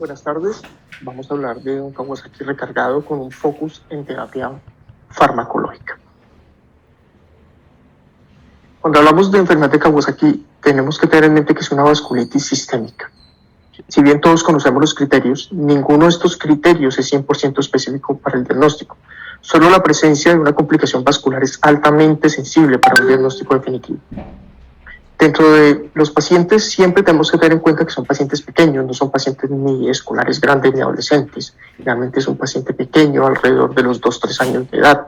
Buenas tardes. Vamos a hablar de un Kawasaki recargado con un focus en terapia farmacológica. Cuando hablamos de enfermedad de Kawasaki, tenemos que tener en mente que es una vasculitis sistémica. Si bien todos conocemos los criterios, ninguno de estos criterios es 100% específico para el diagnóstico. Solo la presencia de una complicación vascular es altamente sensible para un diagnóstico definitivo. Dentro de los pacientes siempre tenemos que tener en cuenta que son pacientes pequeños, no son pacientes ni escolares grandes ni adolescentes. Realmente es un paciente pequeño, alrededor de los 2-3 años de edad,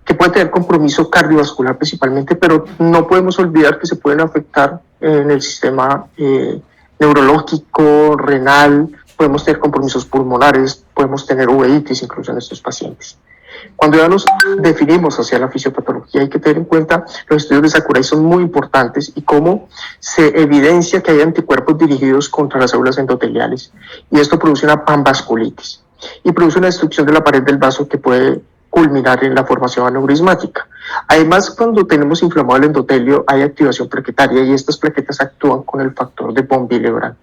que puede tener compromiso cardiovascular principalmente, pero no podemos olvidar que se pueden afectar en el sistema neurológico, renal, podemos tener compromisos pulmonares, podemos tener uveitis incluso en estos pacientes. Cuando ya nos definimos hacia la fisiopatología, hay que tener en cuenta los estudios de Sakurai son muy importantes y cómo se evidencia que hay anticuerpos dirigidos contra las células endoteliales, y esto produce una panvasculitis y produce una destrucción de la pared del vaso que puede culminar en la formación aneurismática. Además, cuando tenemos inflamado el endotelio, hay activación plaquetaria y estas plaquetas actúan con el factor de von Willebrand,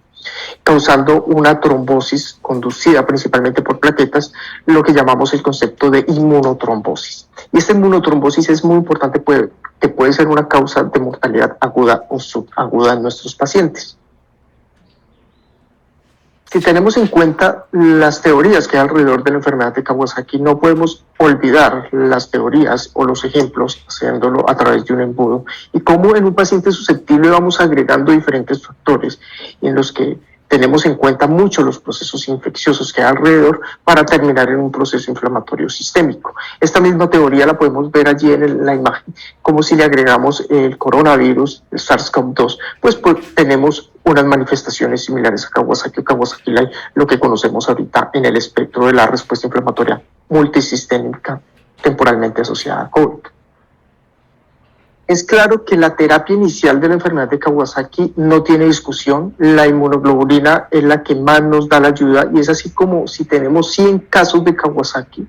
causando una trombosis conducida principalmente por plaquetas, lo que llamamos el concepto de inmunotrombosis. Y esta inmunotrombosis es muy importante, que puede ser una causa de mortalidad aguda o subaguda en nuestros pacientes. Si tenemos en cuenta las teorías que hay alrededor de la enfermedad de Kawasaki, no podemos olvidar las teorías o los ejemplos haciéndolo a través de un embudo, y cómo en un paciente susceptible vamos agregando diferentes factores en los que tenemos en cuenta mucho los procesos infecciosos que hay alrededor para terminar en un proceso inflamatorio sistémico. Esta misma teoría la podemos ver allí en la imagen, como si le agregamos el coronavirus, el SARS-CoV-2, pues tenemos unas manifestaciones similares a Kawasaki o Kawasaki-like, lo que conocemos ahorita en el espectro de la respuesta inflamatoria multisistémica temporalmente asociada a COVID. Es claro que la terapia inicial de la enfermedad de Kawasaki no tiene discusión. La inmunoglobulina es la que más nos da la ayuda, y es así como si tenemos 100 casos de Kawasaki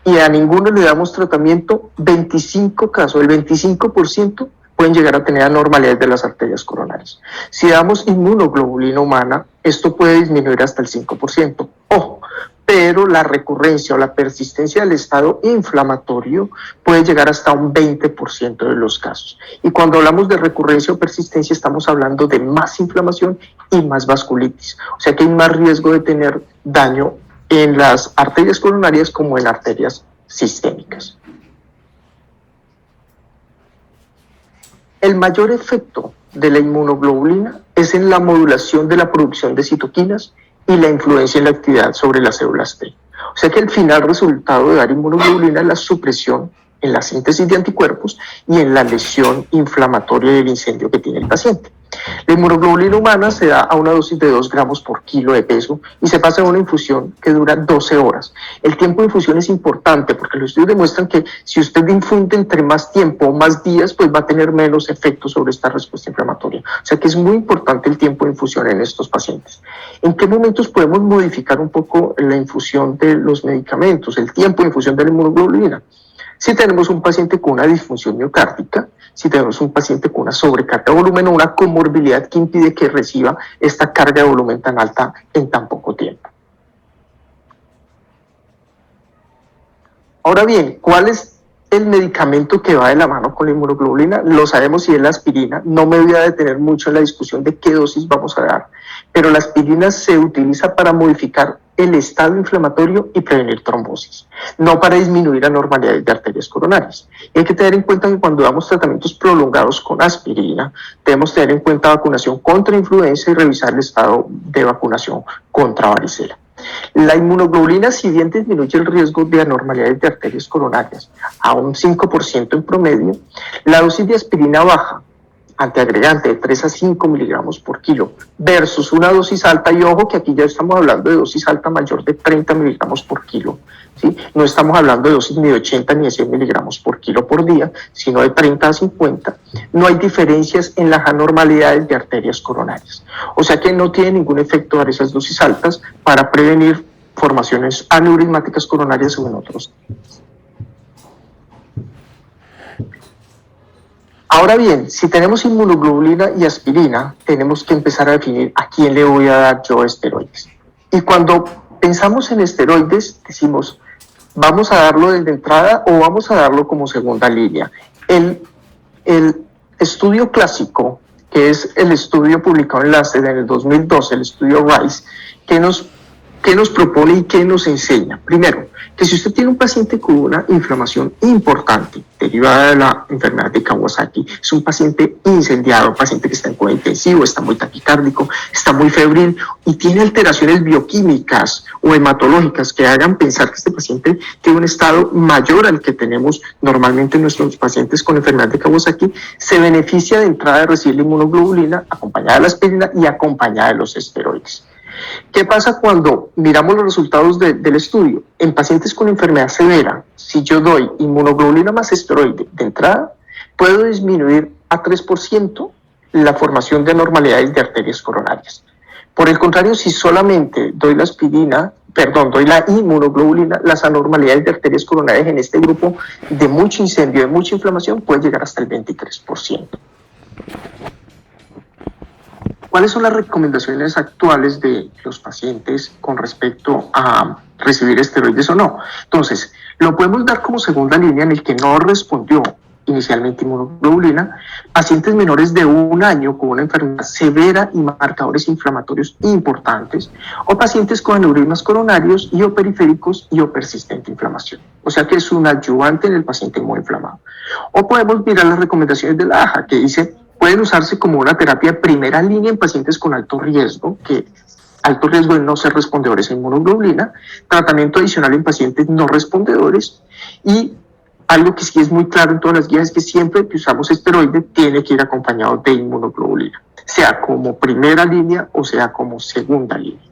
y a ninguno le damos tratamiento, 25 casos, el 25% pueden llegar a tener anormalidades de las arterias coronarias. Si damos inmunoglobulina humana, esto puede disminuir hasta el 5%. Ojo, pero la recurrencia o la persistencia del estado inflamatorio puede llegar hasta un 20% de los casos. Y cuando hablamos de recurrencia o persistencia, estamos hablando de más inflamación y más vasculitis. O sea que hay más riesgo de tener daño en las arterias coronarias como en arterias sistémicas. El mayor efecto de la inmunoglobulina es en la modulación de la producción de citoquinas y la influencia en la actividad sobre las células T. O sea que el final resultado de dar inmunoglobulina es la supresión en la síntesis de anticuerpos y en la lesión inflamatoria del incendio que tiene el paciente. La inmunoglobulina humana se da a una dosis de 2 gramos por kilo de peso y se pasa a una infusión que dura 12 horas. El tiempo de infusión es importante porque los estudios demuestran que si usted infunde entre más tiempo o más días, pues va a tener menos efecto sobre esta respuesta inflamatoria. O sea que es muy importante el tiempo de infusión en estos pacientes. ¿En qué momentos podemos modificar un poco la infusión de los medicamentos, el tiempo de infusión de la inmunoglobulina? Si tenemos un paciente con una disfunción miocárdica, si tenemos un paciente con una sobrecarga de volumen o una comorbilidad que impide que reciba esta carga de volumen tan alta en tan poco tiempo. Ahora bien, ¿cuál es el medicamento que va de la mano con la inmunoglobulina? Lo sabemos, si es la aspirina. No me voy a detener mucho en la discusión de qué dosis vamos a dar, pero la aspirina se utiliza para modificar el estado inflamatorio y prevenir trombosis, no para disminuir anormalidades de arterias coronarias. Y hay que tener en cuenta que cuando damos tratamientos prolongados con aspirina, debemos tener en cuenta vacunación contra influenza y revisar el estado de vacunación contra varicela. La inmunoglobulina, si bien disminuye el riesgo de anormalidades de arterias coronarias a un 5% en promedio, la dosis de aspirina baja antiagregante de 3 a 5 miligramos por kilo versus una dosis alta, y ojo que aquí ya estamos hablando de dosis alta mayor de 30 miligramos por kilo, ¿sí? No estamos hablando de dosis ni de 80 ni de 100 miligramos por kilo por día, sino de 30 a 50. No hay diferencias en las anormalidades de arterias coronarias. O sea que no tiene ningún efecto dar esas dosis altas para prevenir formaciones aneurismáticas coronarias o en otros. Ahora bien, si tenemos inmunoglobulina y aspirina, tenemos que empezar a definir a quién le voy a dar yo esteroides. Y cuando pensamos en esteroides, decimos, ¿vamos a darlo desde entrada o vamos a darlo como segunda línea? El estudio clásico, que es el estudio publicado en Lancet en el 2012, el estudio RISE, ¿qué nos propone y qué nos enseña? Primero, que si usted tiene un paciente con una inflamación importante derivada de la enfermedad de Kawasaki, es un paciente incendiado, un paciente que está en cuidado intensivo, está muy taquicárdico, está muy febril y tiene alteraciones bioquímicas o hematológicas que hagan pensar que este paciente tiene un estado mayor al que tenemos normalmente en nuestros pacientes con enfermedad de Kawasaki, se beneficia de entrada de recibir la inmunoglobulina acompañada de la aspirina y acompañada de los esteroides. ¿Qué pasa cuando miramos los resultados del estudio? En pacientes con enfermedad severa, si yo doy inmunoglobulina más esteroide de entrada, puedo disminuir a 3% la formación de anormalidades de arterias coronarias. Por el contrario, si solamente doy la inmunoglobulina, las anormalidades de arterias coronarias en este grupo de mucho incendio, de mucha inflamación, puede llegar hasta el 23%. ¿Cuáles son las recomendaciones actuales de los pacientes con respecto a recibir esteroides o no? Entonces, lo podemos dar como segunda línea en el que no respondió inicialmente inmunoglobulina, pacientes menores de 1 año con una enfermedad severa y marcadores inflamatorios importantes, o pacientes con aneurismas coronarios y o periféricos y o persistente inflamación. O sea que es un adyuvante en el paciente muy inflamado. O podemos mirar las recomendaciones de la AJA, que dice pueden usarse como una terapia de primera línea en pacientes con alto riesgo de no ser respondedores a inmunoglobulina, tratamiento adicional en pacientes no respondedores y algo que sí es muy claro en todas las guías es que siempre que usamos esteroide tiene que ir acompañado de inmunoglobulina, sea como primera línea o sea como segunda línea.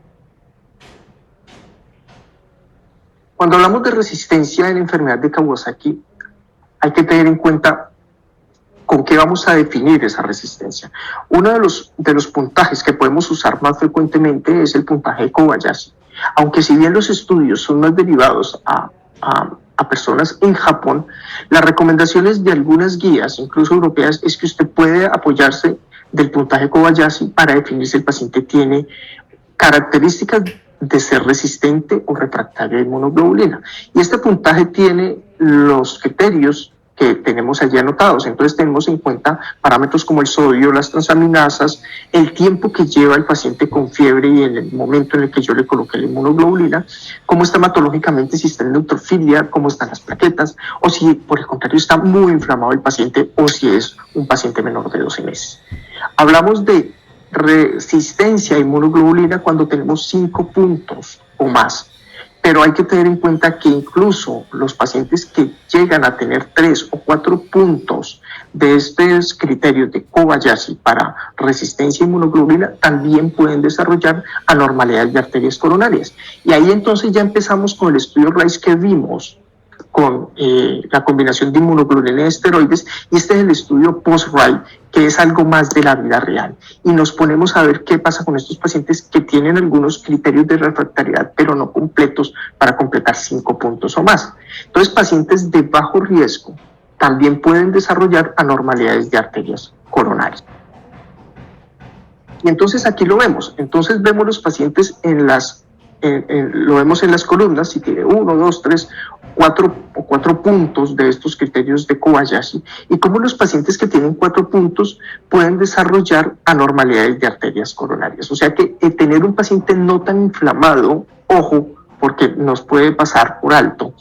Cuando hablamos de resistencia en enfermedad de Kawasaki, hay que tener en cuenta ¿con qué vamos a definir esa resistencia? Uno de los puntajes que podemos usar más frecuentemente es el puntaje de Kobayashi. Aunque si bien los estudios son más derivados a personas en Japón, las recomendaciones de algunas guías, incluso europeas, es que usted puede apoyarse del puntaje Kobayashi para definir si el paciente tiene características de ser resistente o refractario a inmunoglobulina. Y este puntaje tiene los criterios que tenemos allí anotados. Entonces tenemos en cuenta parámetros como el sodio, las transaminasas, el tiempo que lleva el paciente con fiebre y en el momento en el que yo le coloqué la inmunoglobulina, cómo está hematológicamente, si está en neutrofilia, cómo están las plaquetas, o si por el contrario está muy inflamado el paciente o si es un paciente menor de 12 meses. Hablamos de resistencia a inmunoglobulina cuando tenemos 5 puntos o más. Pero hay que tener en cuenta que incluso los pacientes que llegan a tener 3 o 4 puntos de estos criterios de Kobayashi para resistencia a inmunoglobulina también pueden desarrollar anormalidades de arterias coronarias. Y ahí entonces ya empezamos con el estudio RISE que vimos con la combinación de inmunoglobulina y esteroides, y este es el estudio post-RISE, que es algo más de la vida real. Y nos ponemos a ver qué pasa con estos pacientes que tienen algunos criterios de refractariedad, pero no completos para completar 5 puntos o más. Entonces, pacientes de bajo riesgo también pueden desarrollar anormalidades de arterias coronarias. Y entonces aquí lo vemos. Entonces vemos los pacientes lo vemos en las columnas, si tiene 1, 2, 3, 4 puntos de estos criterios de Kobayashi, y cómo los pacientes que tienen 4 puntos pueden desarrollar anormalidades de arterias coronarias. O sea que tener un paciente no tan inflamado, ojo, porque nos puede pasar por alto,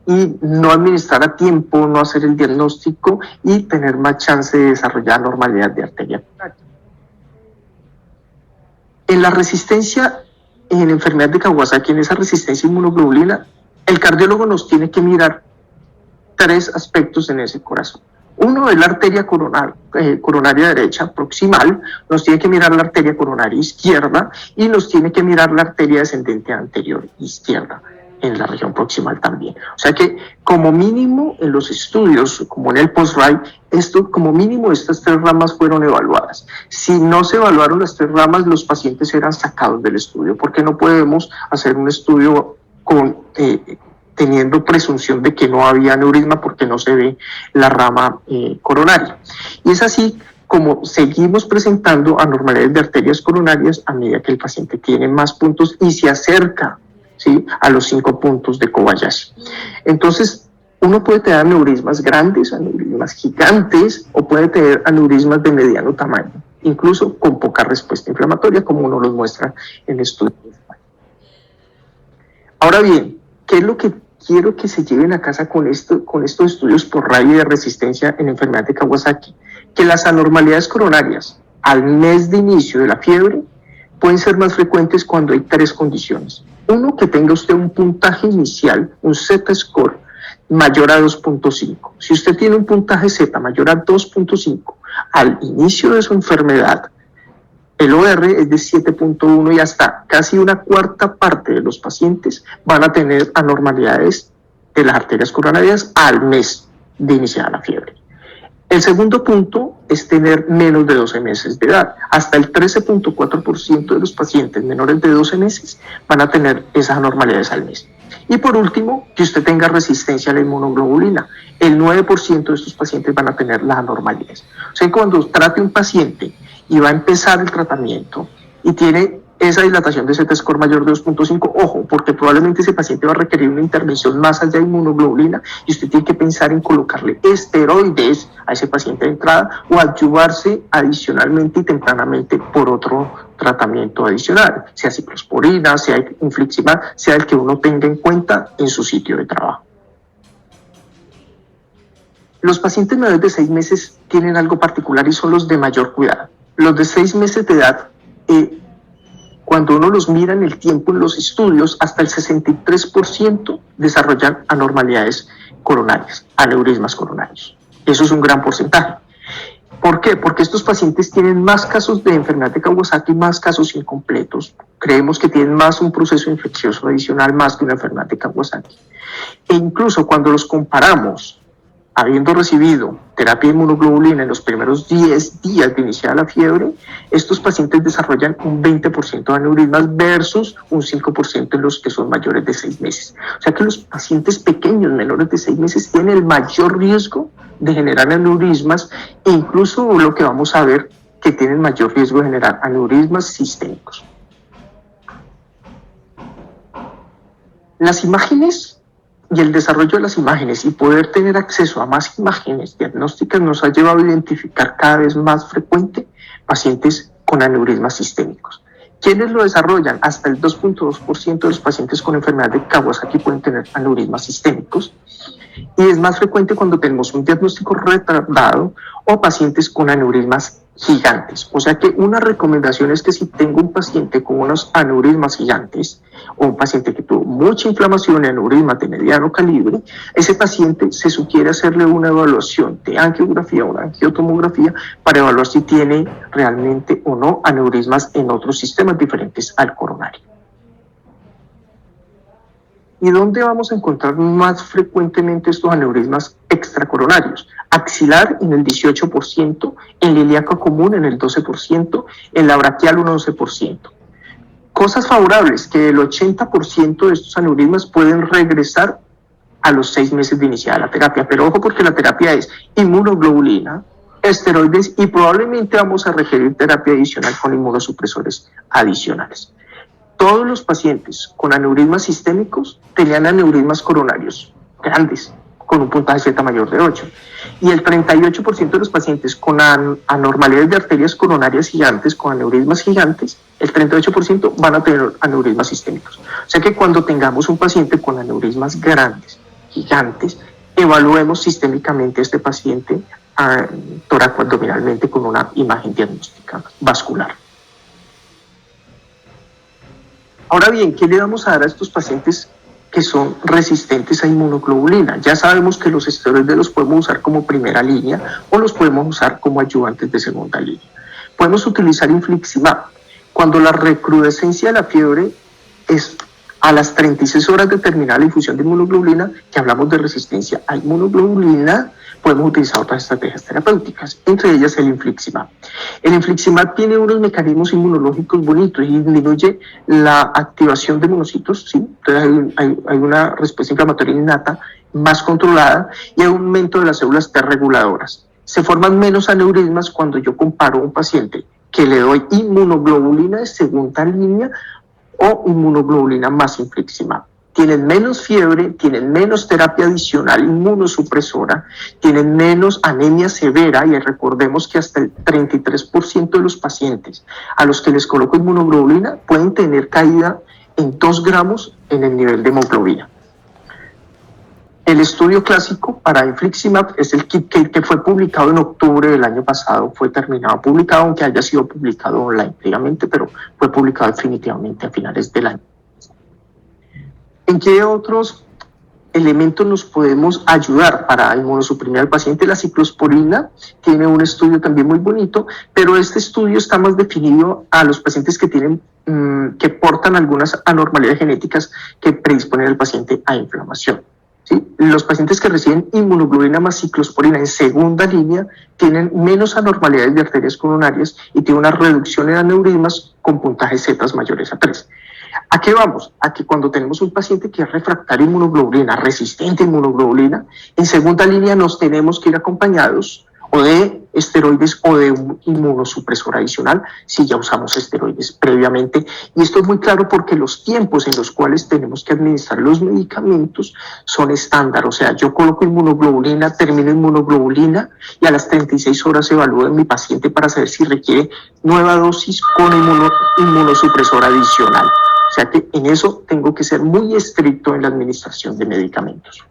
y no administrar a tiempo, no hacer el diagnóstico y tener más chance de desarrollar anormalidad de arteria coronaria. En la resistencia en enfermedad de Kawasaki, en esa resistencia a inmunoglobulina, el cardiólogo nos tiene que mirar 3 aspectos en ese corazón. Uno es la arteria coronaria derecha proximal, nos tiene que mirar la arteria coronaria izquierda y nos tiene que mirar la arteria descendente anterior izquierda en la región proximal también. O sea que como mínimo en los estudios, como en el post-RISE, como mínimo estas 3 ramas fueron evaluadas. Si no se evaluaron las 3 ramas, los pacientes eran sacados del estudio, porque no podemos hacer un estudio teniendo presunción de que no había aneurisma porque no se ve la rama coronaria. Y es así como seguimos presentando anormalidades de arterias coronarias a medida que el paciente tiene más puntos y se acerca, ¿sí?, a los 5 puntos de Kobayashi. Entonces, uno puede tener aneurismas grandes, aneurismas gigantes, o puede tener aneurismas de mediano tamaño, incluso con poca respuesta inflamatoria, como uno los muestra en estudios. Ahora bien, ¿qué es lo que quiero que se lleven a casa con estos estudios por radio de resistencia en enfermedad de Kawasaki? Que las anormalidades coronarias al mes de inicio de la fiebre pueden ser más frecuentes cuando hay 3 condiciones. Uno, que tenga usted un puntaje inicial, un Z-score, mayor a 2.5. Si usted tiene un puntaje Z mayor a 2.5 al inicio de su enfermedad, el OR es de 7.1 y hasta casi una cuarta parte de los pacientes van a tener anormalidades de las arterias coronarias al mes de iniciar la fiebre. El segundo punto es tener menos de 12 meses de edad. Hasta el 13.4% de los pacientes menores de 12 meses van a tener esas anormalidades al mes. Y por último, que usted tenga resistencia a la inmunoglobulina. El 9% de estos pacientes van a tener las anormalidades. O sea, cuando trate un paciente y va a empezar el tratamiento y tiene esa dilatación de Z-score mayor de 2.5, ojo, porque probablemente ese paciente va a requerir una intervención más allá de inmunoglobulina y usted tiene que pensar en colocarle esteroides a ese paciente de entrada o ayudarse adicionalmente y tempranamente por otro tratamiento adicional, sea ciclosporina, sea infliximab, sea el que uno tenga en cuenta en su sitio de trabajo. Los pacientes menores de 6 meses tienen algo particular y son los de mayor cuidado. Los de 6 meses de edad, cuando uno los mira en el tiempo en los estudios, hasta el 63% desarrollan anormalidades coronarias, aneurismas coronarios. Eso es un gran porcentaje. ¿Por qué? Porque estos pacientes tienen más casos de enfermedad de Kawasaki, más casos incompletos. Creemos que tienen más un proceso infeccioso adicional más que una enfermedad de Kawasaki. E incluso cuando los comparamos, habiendo recibido terapia de inmunoglobulina en los primeros 10 días de iniciar la fiebre, estos pacientes desarrollan un 20% de aneurismas versus un 5% en los que son mayores de 6 meses. O sea que los pacientes pequeños, menores de 6 meses, tienen el mayor riesgo de generar aneurismas e incluso lo que vamos a ver, que tienen mayor riesgo de generar aneurismas sistémicos. Las imágenes y el desarrollo de las imágenes y poder tener acceso a más imágenes diagnósticas nos ha llevado a identificar cada vez más frecuente pacientes con aneurismas sistémicos. ¿Quiénes lo desarrollan? Hasta el 2.2% de los pacientes con enfermedad de Kawasaki pueden tener aneurismas sistémicos. Y es más frecuente cuando tenemos un diagnóstico retardado o pacientes con aneurismas gigantes. O sea que una recomendación es que si tengo un paciente con unos aneurismas gigantes o un paciente que tuvo mucha inflamación y aneurismas de mediano calibre, ese paciente se sugiere hacerle una evaluación de angiografía o una angiotomografía para evaluar si tiene realmente o no aneurismas en otros sistemas diferentes al coronario. ¿Y dónde vamos a encontrar más frecuentemente estos aneurismas extracoronarios? Axilar en el 18%, en la ilíaca común en el 12%, en la braquial un 11%. Cosas favorables, que el 80% de estos aneurismas pueden regresar a los 6 meses de iniciar la terapia. Pero ojo, porque la terapia es inmunoglobulina, esteroides y probablemente vamos a requerir terapia adicional con inmunosupresores adicionales. Todos los pacientes con aneurismas sistémicos tenían aneurismas coronarios grandes, con un puntaje Z mayor de 8. Y el 38% de los pacientes con anormalidades de arterias coronarias gigantes, con aneurismas gigantes, el 38% van a tener aneurismas sistémicos. O sea que cuando tengamos un paciente con aneurismas grandes, gigantes, evaluemos sistémicamente a este paciente toracoabdominalmente con una imagen diagnóstica vascular. Ahora bien, ¿qué le vamos a dar a estos pacientes que son resistentes a inmunoglobulina? Ya sabemos que los esteroides los podemos usar como primera línea o los podemos usar como ayudantes de segunda línea. Podemos utilizar infliximab. Cuando la recrudescencia de la fiebre es a las 36 horas de terminar la infusión de inmunoglobulina, que hablamos de resistencia a inmunoglobulina, podemos utilizar otras estrategias terapéuticas, entre ellas el infliximab. El infliximab tiene unos mecanismos inmunológicos bonitos y disminuye la activación de monocitos, ¿sí? Entonces hay una respuesta inflamatoria innata más controlada y aumento de las células T reguladoras. Se forman menos aneurismas cuando yo comparo a un paciente que le doy inmunoglobulina de segunda línea o inmunoglobulina más infliximab. Tienen menos fiebre, tienen menos terapia adicional inmunosupresora, tienen menos anemia severa, y recordemos que hasta el 33% de los pacientes a los que les coloco inmunoglobulina pueden tener caída en 2 gramos en el nivel de hemoglobina. El estudio clásico para infliximab es el KIPCATE, que fue publicado en octubre del año pasado, fue publicado, aunque haya sido publicado online previamente, pero fue publicado definitivamente a finales del año. ¿En qué otros elementos nos podemos ayudar para inmunosuprimir al paciente? La ciclosporina tiene un estudio también muy bonito, pero este estudio está más definido a los pacientes que tienen que portan algunas anormalidades genéticas que predisponen al paciente a inflamación. ¿Sí? Los pacientes que reciben inmunoglobulina más ciclosporina en segunda línea tienen menos anormalidades de arterias coronarias y tienen una reducción en aneurismas con puntajes Z mayores a 3. ¿A qué vamos? A que cuando tenemos un paciente que es refractario a inmunoglobulina, resistente a inmunoglobulina, en segunda línea nos tenemos que ir acompañados o de esteroides o de un inmunosupresor adicional si ya usamos esteroides previamente. Y esto es muy claro porque los tiempos en los cuales tenemos que administrar los medicamentos son estándar. O sea, yo coloco inmunoglobulina, termino inmunoglobulina y a las 36 horas evalúo en mi paciente para saber si requiere nueva dosis con inmunosupresor adicional. O sea que en eso tengo que ser muy estricto en la administración de medicamentos.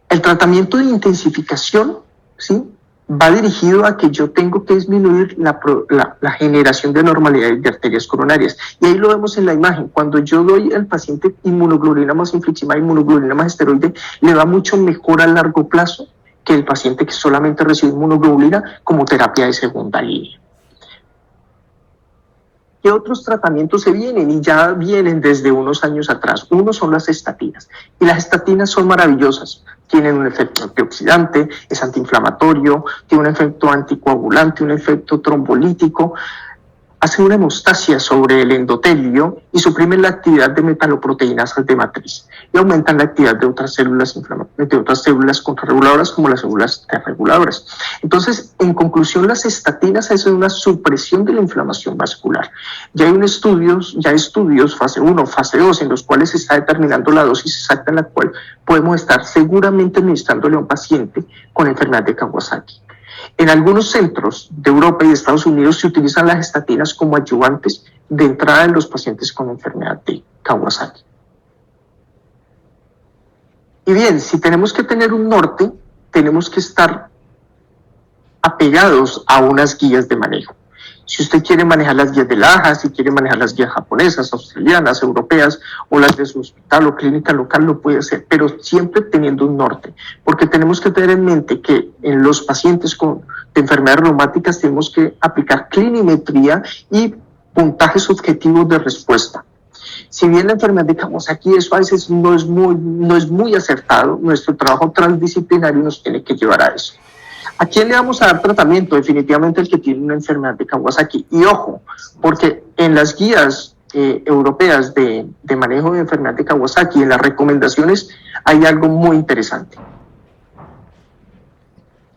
El tratamiento de intensificación, ¿sí?, va dirigido a que yo tengo que disminuir la generación de anormalidades de arterias coronarias. Y ahí lo vemos en la imagen. Cuando yo doy al paciente inmunoglobulina más infliximab, inmunoglobulina más esteroide, le va mucho mejor a largo plazo que el paciente que solamente recibe inmunoglobulina como terapia de segunda línea. ¿Qué otros tratamientos se vienen? Y ya vienen desde unos años atrás. Uno son las estatinas. Y las estatinas son maravillosas. Tienen un efecto antioxidante, es antiinflamatorio, tiene un efecto anticoagulante, un efecto trombolítico. Hacen una hemostasia sobre el endotelio y suprimen la actividad de metaloproteinasas de matriz y aumentan la actividad de otras células contrarreguladoras como las células T reguladoras. Entonces, en conclusión, las estatinas hacen una supresión de la inflamación vascular. Ya hay estudios fase 1, fase 2, en los cuales se está determinando la dosis exacta en la cual podemos estar seguramente administrándole a un paciente con enfermedad de Kawasaki. En algunos centros de Europa y de Estados Unidos se utilizan las estatinas como ayudantes de entrada en los pacientes con enfermedad de Kawasaki. Y bien, si tenemos que tener un norte, tenemos que estar apegados a unas guías de manejo. Si usted quiere manejar las guías de la AJA, si quiere manejar las guías japonesas, australianas, europeas o las de su hospital o clínica local, lo puede hacer, pero siempre teniendo un norte, porque tenemos que tener en mente que en los pacientes de enfermedades reumáticas tenemos que aplicar clinimetría y puntajes objetivos de respuesta. Si bien la enfermedad de Kawasaki eso a veces no es muy acertado, nuestro trabajo transdisciplinario nos tiene que llevar a eso. ¿A quién le vamos a dar tratamiento? Definitivamente el que tiene una enfermedad de Kawasaki. Y ojo, porque en las guías europeas de manejo de enfermedad de Kawasaki, en las recomendaciones, hay algo muy interesante.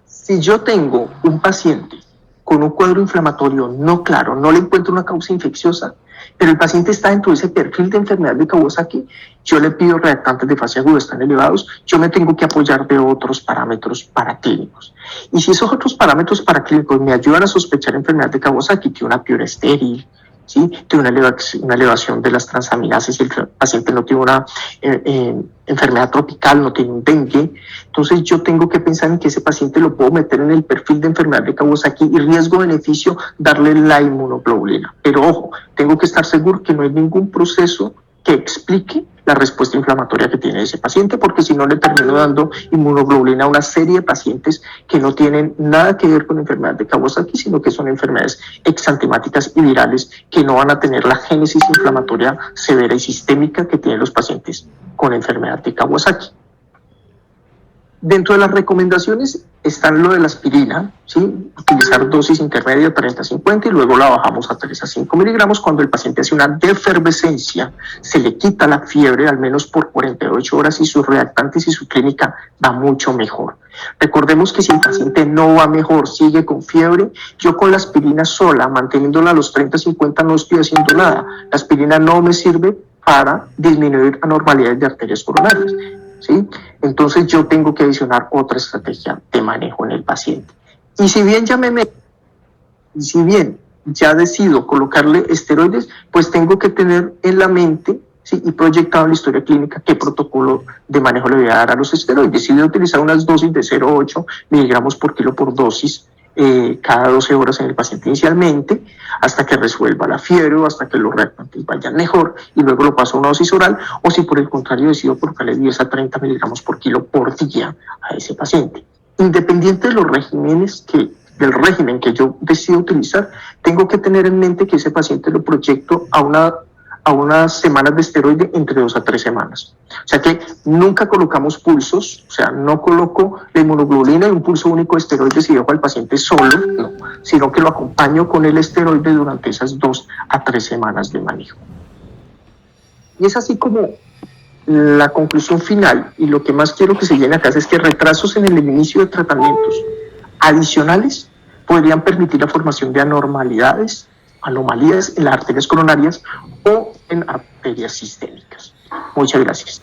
Si yo tengo un paciente con un cuadro inflamatorio no claro, no le encuentro una causa infecciosa, pero el paciente está dentro de ese perfil de enfermedad de Kawasaki, yo le pido reactantes de fase aguda, están elevados, yo me tengo que apoyar de otros parámetros paraclínicos. Y si esos otros parámetros paraclínicos me ayudan a sospechar enfermedad de Kawasaki, que una piura estéril, ¿sí?, tiene una elevación de las transaminases y el paciente no tiene una enfermedad tropical, no tiene un dengue, entonces yo tengo que pensar en que ese paciente lo puedo meter en el perfil de enfermedad de Kawasaki y riesgo-beneficio darle la inmunoglobulina. Pero ojo, tengo que estar seguro que no hay ningún proceso que explique la respuesta inflamatoria que tiene ese paciente, porque si no le termino dando inmunoglobulina a una serie de pacientes que no tienen nada que ver con enfermedad de Kawasaki, sino que son enfermedades exantemáticas y virales que no van a tener la génesis inflamatoria severa y sistémica que tienen los pacientes con enfermedad de Kawasaki. Dentro de las recomendaciones están lo de la aspirina, ¿sí? Utilizar dosis intermedia 30-50 y luego la bajamos a 3 a 5 miligramos cuando el paciente hace una defervescencia, se le quita la fiebre al menos por 48 horas y sus reactantes y su clínica va mucho mejor. Recordemos que si el paciente no va mejor, sigue con fiebre, yo con la aspirina sola, manteniéndola a los 30-50 no estoy haciendo nada. La aspirina no me sirve para disminuir anormalidades de arterias coronarias, ¿sí? Entonces yo tengo que adicionar otra estrategia de manejo en el paciente. Y si bien ya decido colocarle esteroides, pues tengo que tener en la mente, ¿sí?, y proyectado en la historia clínica qué protocolo de manejo le voy a dar a los esteroides. Si voy a utilizar unas dosis de 0,8 miligramos por kilo por dosis, cada 12 horas en el paciente inicialmente, hasta que resuelva la fiebre o hasta que los reactantes vayan mejor, y luego lo paso a una dosis oral, o si por el contrario decido colocarle 10 a 30 miligramos por kilo por día a ese paciente. Independiente de los regímenes del régimen que yo decido utilizar, tengo que tener en mente que ese paciente lo proyecto a unas semanas de esteroide entre 2 a 3 semanas. O sea que nunca colocamos pulsos, o sea, no coloco la inmunoglobulina y un pulso único de esteroides y dejo al paciente solo, no, sino que lo acompaño con el esteroide durante esas 2 a 3 semanas de manejo. Y es así como la conclusión final, y lo que más quiero que se llene acá es que retrasos en el inicio de tratamientos adicionales podrían permitir la formación de anomalías en las arterias coronarias o en arterias sistémicas. Muchas gracias.